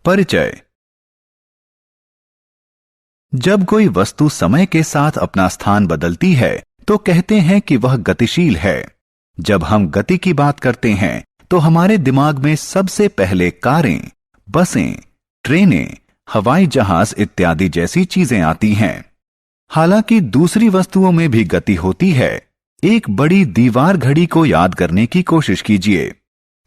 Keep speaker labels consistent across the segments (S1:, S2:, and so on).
S1: परिचय। जब कोई वस्तु समय के साथ अपना स्थान बदलती है तो कहते हैं कि वह गतिशील है। जब हम गति की बात करते हैं तो हमारे दिमाग में सबसे पहले कारें, बसें, ट्रेनें, हवाई जहाज इत्यादि जैसी चीजें आती हैं। हालांकि दूसरी वस्तुओं में भी गति होती है। एक बड़ी दीवार घड़ी को याद करने की कोशिश कीजिए।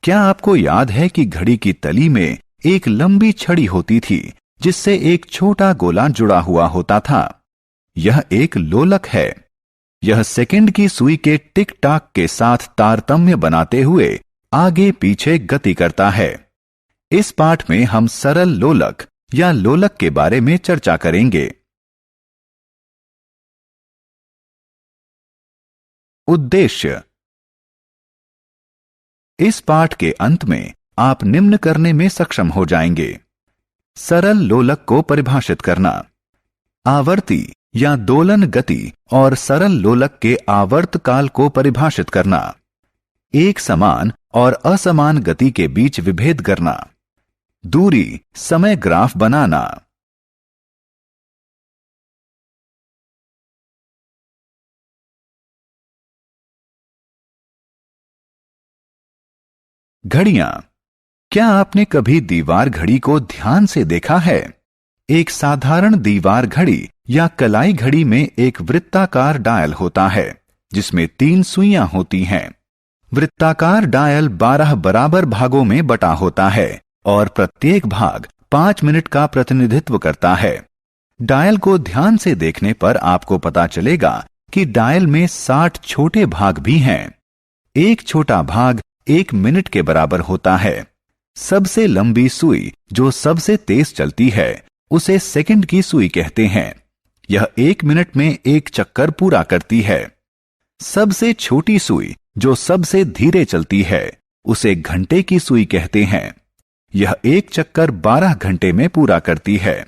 S1: क्या आपको याद है कि घड़ी की तली में एक लंबी छड़ी होती थी जिससे एक छोटा गोला जुड़ा हुआ होता था? यह एक लोलक है। यह सेकंड की सुई के टिक टाक के साथ तारतम्य बनाते हुए आगे पीछे गति करता है। इस पाठ में हम सरल लोलक या लोलक के बारे में चर्चा करेंगे। उद्देश्य। इस पाठ के अंत में आप निम्न करने में सक्षम हो जाएंगे। सरल लोलक को परिभाषित करना, आवर्ती या दोलन गति और सरल लोलक के आवर्त काल को परिभाषित करना, एक समान और असमान गति के बीच विभेद करना, दूरी समय ग्राफ बनाना। घड़ियां। क्या आपने कभी दीवार घड़ी को ध्यान से देखा है? एक साधारण दीवार घड़ी या कलाई घड़ी में एक वृत्ताकार डायल होता है जिसमें 3 सुइयां होती हैं। वृत्ताकार डायल 12 बराबर भागों में बटा होता है और प्रत्येक भाग 5 मिनट का प्रतिनिधित्व करता है। डायल को ध्यान से देखने पर आपको पता चलेगा कि डायल में 60 छोटे भाग भी हैं। एक छोटा भाग 1 मिनट के बराबर होता है। सबसे लंबी सुई जो सबसे तेज चलती है उसे सेकंड की सुई कहते हैं। यह 1 मिनट में एक चक्कर पूरा करती है। सबसे छोटी सुई जो सबसे धीरे चलती है उसे घंटे की सुई कहते हैं। यह एक चक्कर 12 घंटे में पूरा करती है।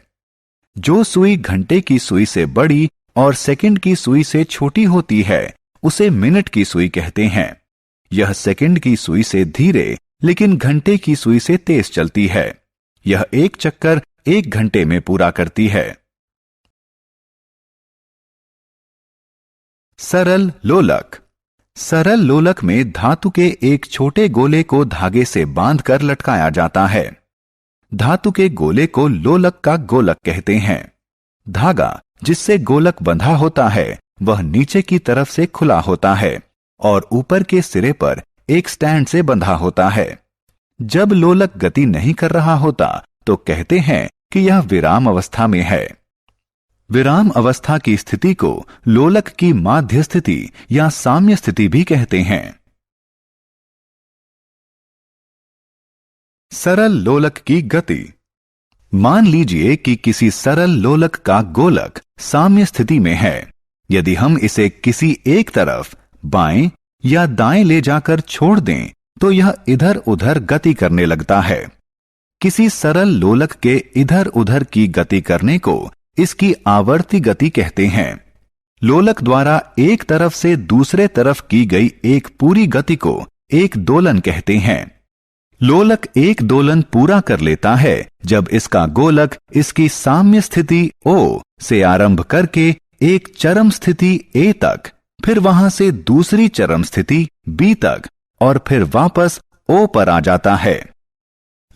S1: जो सुई घंटे की सुई से बड़ी और सेकंड की सुई से छोटी होती है उसे मिनट की सुई कहते हैं। यह सेकंड की सुई से धीरे लेकिन घंटे की सुई से तेज चलती है। यह एक चक्कर 1 घंटे में पूरा करती है। सरल लोलक। सरल लोलक में धातु के एक छोटे गोले को धागे से बांधकर लटकाया जाता है। धातु के गोले को लोलक का गोलक कहते हैं। धागा जिससे गोलक बंधा होता है वह नीचे की तरफ से खुला होता है और ऊपर के सिरे पर एक स्टैंड से बंधा होता है। जब लोलक गति नहीं कर रहा होता तो कहते हैं कि यह विराम अवस्था में है। विराम अवस्था की स्थिति को लोलक की माध्य स्थिति या साम्य स्थिति भी कहते हैं। सरल लोलक की गति। मान लीजिए कि किसी सरल लोलक का गोलक साम्य स्थिति में है। यदि हम इसे किसी एक तरफ बाएं या दाएं ले जाकर छोड़ दें तो यह इधर उधर गति करने लगता है। किसी सरल लोलक के इधर उधर की गति करने को इसकी आवर्ती गति कहते हैं। लोलक द्वारा एक तरफ से दूसरे तरफ की गई एक पूरी गति को एक दोलन कहते हैं। लोलक एक दोलन पूरा कर लेता है जब इसका गोलक इसकी साम्य स्थिति O से आरंभ करके एक चरम स्थिति A तक, फिर वहां से दूसरी चरम स्थिति B तक और फिर वापस O पर आ जाता है।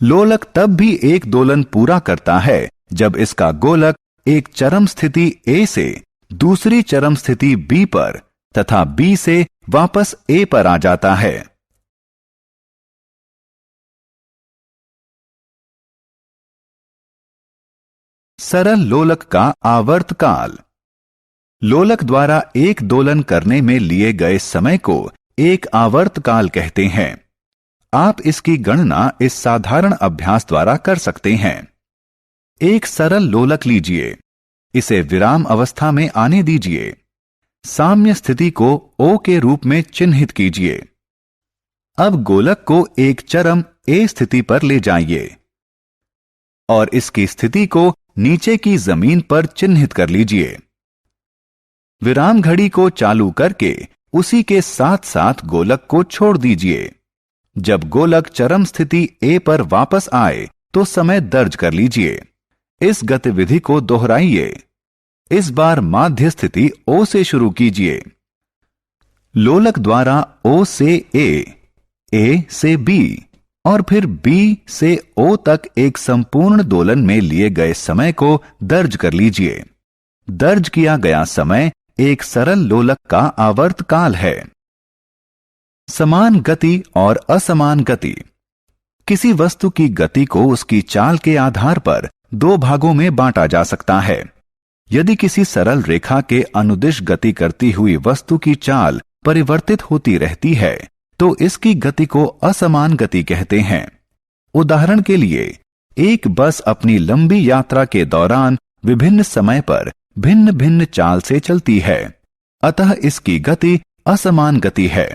S1: लोलक तब भी एक दोलन पूरा करता है जब इसका गोलक एक चरम स्थिति A से दूसरी चरम स्थिति B पर तथा B से वापस A पर आ जाता है। सरल लोलक का आवर्त काल। लोलक द्वारा एक दोलन करने में लिए गए समय को एक आवर्त काल कहते हैं। आप इसकी गणना इस साधारण अभ्यास द्वारा कर सकते हैं। एक सरल लोलक लीजिए, इसे विराम अवस्था में आने दीजिए। साम्य स्थिति को O के रूप में चिन्हित कीजिए। अब गोलक को एक चरम A स्थिति पर ले जाइए और इसकी स्थिति को नीचे की जमीन पर चिन्हित कर लीजिए। विराम घड़ी को चालू करके उसी के साथ साथ गोलक को छोड़ दीजिए। जब गोलक चरम स्थिति A पर वापस आए तो समय दर्ज कर लीजिए। इस गतिविधि को दोहराइए। इस बार माध्य स्थिति O से शुरू कीजिए। लोलक द्वारा O से A से B और फिर B से O तक एक संपूर्ण दोलन में लिए गए समय को दर्ज कर लीजिए। दर्ज किया गया समय एक सरल लोलक का आवर्त काल है। समान गति और असमान गति। किसी वस्तु की गति को उसकी चाल के आधार पर दो भागों में बांटा जा सकता है। यदि किसी सरल रेखा के अनुदिश गति करती हुई वस्तु की चाल परिवर्तित होती रहती है तो इसकी गति को असमान गति कहते हैं। उदाहरण के लिए, एक बस अपनी लंबी यात्रा के दौरान विभिन्न समय पर भिन्न भिन्न चाल से चलती है, अतः इसकी गति असमान गति है।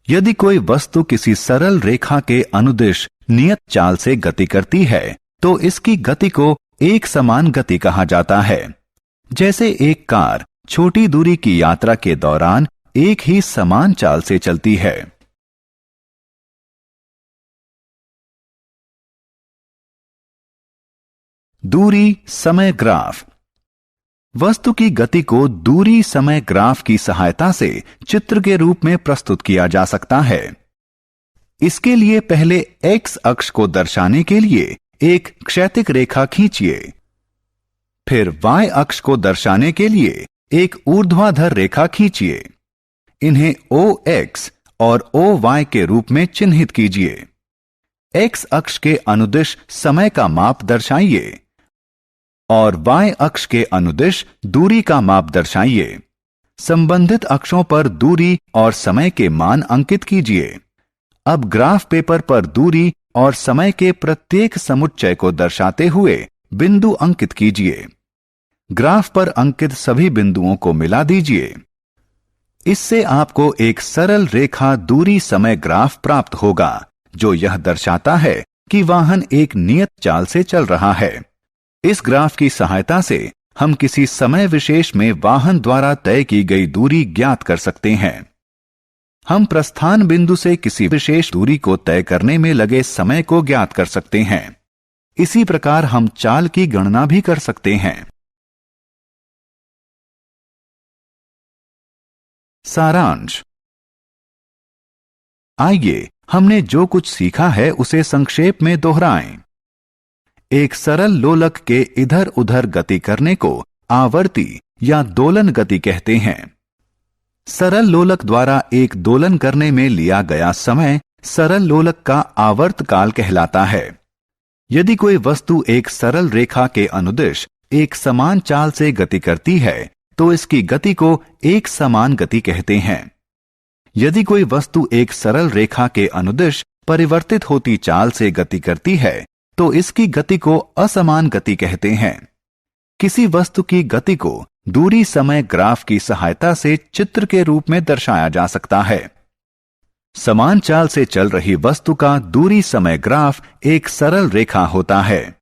S1: यदि कोई वस्तु किसी सरल रेखा के अनुदिश नियत चाल से गति करती है तो इसकी गति को एक समान गति कहा जाता है। जैसे एक कार छोटी दूरी की यात्रा के दौरान एक ही समान चाल से चलती है। दूरी समय ग्राफ। वस्तु की गति को दूरी समय ग्राफ की सहायता से चित्र के रूप में प्रस्तुत किया जा सकता है। इसके लिए पहले x अक्ष को दर्शाने के लिए एक क्षैतिज रेखा खींचिए। फिर y अक्ष को दर्शाने के लिए एक ऊर्ध्वाधर रेखा खींचिए। इन्हें OX और OY के रूप में चिन्हित कीजिए। x अक्ष के अनुदिश समय का माप दर्शाइए और y अक्ष के अनुदिश दूरी का माप दर्शाइए। संबंधित अक्षों पर दूरी और समय के मान अंकित कीजिए। अब ग्राफ पेपर पर दूरी और समय के प्रत्येक समुच्चय को दर्शाते हुए बिंदु अंकित कीजिए। ग्राफ पर अंकित सभी बिंदुओं को मिला दीजिए। इससे आपको एक सरल रेखा दूरी समय ग्राफ प्राप्त होगा जो यह दर्शाता है कि वाहन एक नियत चाल से चल रहा है। इस ग्राफ की सहायता से हम किसी समय विशेष में वाहन द्वारा तय की गई दूरी ज्ञात कर सकते हैं। हम प्रस्थान बिंदु से किसी विशेष दूरी को तय करने में लगे समय को ज्ञात कर सकते हैं। इसी प्रकार हम चाल की गणना भी कर सकते हैं। सारांश। आइए हमने जो कुछ सीखा है उसे संक्षेप में दोहराएं। एक सरल लोलक के इधर उधर गति करने को आवर्ती या दोलन गति कहते हैं। सरल लोलक द्वारा एक दोलन करने में लिया गया समय सरल लोलक का आवर्त काल कहलाता है। यदि कोई वस्तु एक सरल रेखा के अनुदिश एक समान चाल से गति करती है तो इसकी गति को एक समान गति कहते हैं। यदि कोई वस्तु एक सरल रेखा के अनुदिश परिवर्तित होती चाल से गति करती है तो इसकी गति को असमान गति कहते हैं। किसी वस्तु की गति को दूरी समय ग्राफ की सहायता से चित्र के रूप में दर्शाया जा सकता है। समान चाल से चल रही वस्तु का दूरी समय ग्राफ एक सरल रेखा होता है।